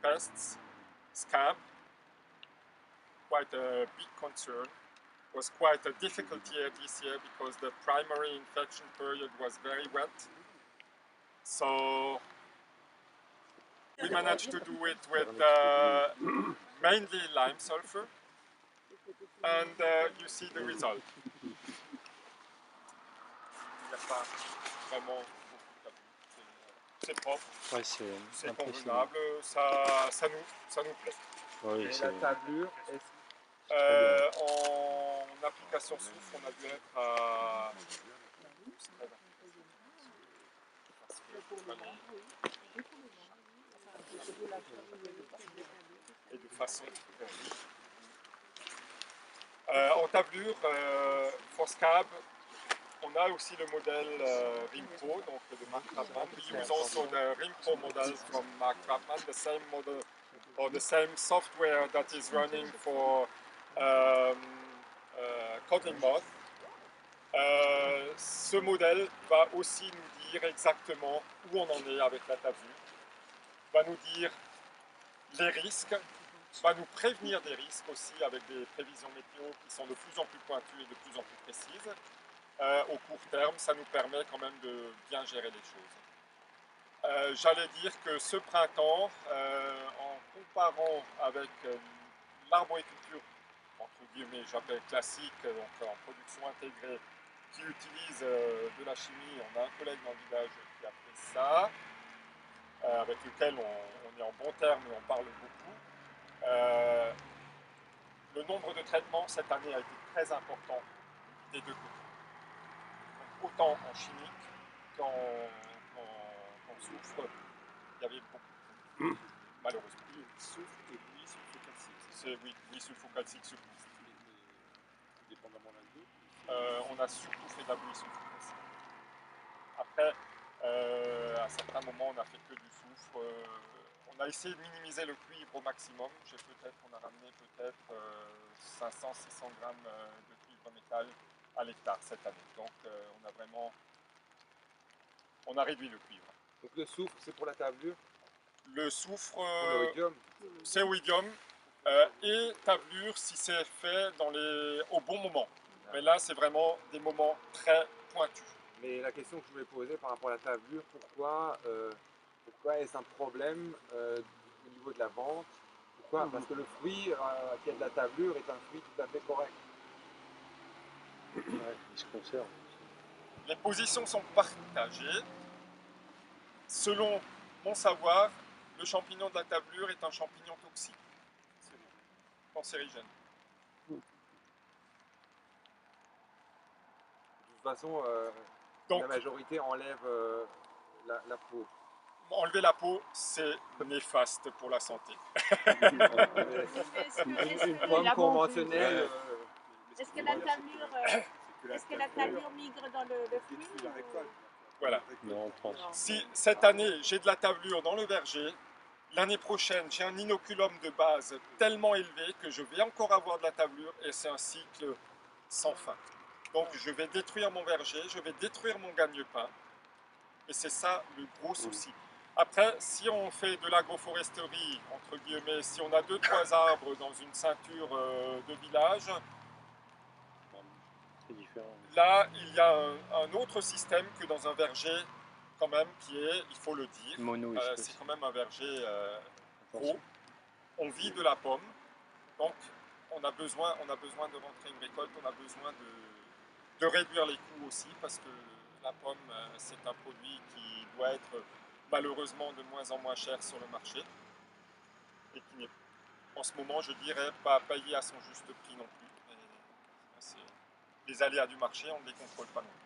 pests, scab, quite a big concern. It was quite a difficult year this year because the primary infection period was very wet. So we managed to do it with mainly lime sulfur, and you see the result. Il n'y a pas vraiment beaucoup d'abus. C'est propre, Ouais, c'est convenable, ça nous plaît. Oui, et la tablure, en application soufre, on a dû être à... Et de façon... en tablure, for scab, on a aussi le modèle Rimco, donc de Mark Chapman. We use also the Rimco model from Mark Chapman, the same model or the same software that is running for codling moth. Ce modèle va aussi nous dire exactement où on en est avec la tablure, va nous dire les risques, va nous prévenir des risques aussi avec des prévisions météo qui sont de plus en plus pointues et de plus en plus précises. Au court terme, ça nous permet quand même de bien gérer les choses. J'allais dire que ce printemps, en comparant avec l'arboriculture, entre guillemets, j'appelle classique, donc en production intégrée, qui utilise de la chimie, on a un collègue dans le village qui a fait ça, avec lequel on est en bon terme et on parle beaucoup. Le nombre de traitements cette année a été très important des deux côtés. Donc, autant en chimique qu'en soufre, il y avait beaucoup, malheureusement. soufre et lui sulfocalcique. C'est oui, sulfocalcique, surtout. Dépendamment l'un de deux. On a surtout fait de la bouillie sulfocalcique. Après, à certains moments, on n'a fait que du soufre. On a essayé de minimiser le cuivre au maximum. On a ramené peut-être 500-600 grammes de cuivre métal à l'hectare cette année. Donc on a réduit le cuivre. Donc le soufre, c'est pour la tablure. Le soufre, pour l'oïdium. c'est oïdium et tablure si c'est fait au bon moment. Mais là, c'est vraiment des moments très pointus. Mais la question que je voulais poser par rapport à la tablure, pourquoi est-ce un problème au niveau de la vente? Pourquoi? Parce que le fruit qui a de la tablure est un fruit tout à fait correct. Ouais, il se conserve. Les positions sont partagées. Selon mon savoir, le champignon de la tablure est un champignon toxique, cancérigène. De toute façon, Donc, la majorité enlève la peau. enlever la peau, c'est néfaste pour la santé. Une pomme conventionnelle. Est-ce que la tablure migre dans le fruit Voilà. Non, Si cette année j'ai de la tablure dans le verger, l'année prochaine j'ai un inoculum de base tellement élevé que je vais encore avoir de la tablure et c'est un cycle sans fin. Donc je vais détruire mon verger, je vais détruire mon gagne-pain et c'est ça le gros souci. Après, si on fait de l'agroforesterie, entre guillemets, si on a 2-3 arbres dans une ceinture de village, là, il y a un autre système que dans un verger, quand même, qui est, il faut le dire, c'est quand même un verger gros. On vit de la pomme, donc on a besoin de rentrer une récolte, on a besoin de réduire les coûts aussi, parce que la pomme, c'est un produit qui doit être malheureusement de moins en moins cher sur le marché, et qui n'est en ce moment, je dirais, pas payé à son juste prix non plus. Les aléas du marché, on ne les contrôle pas non plus.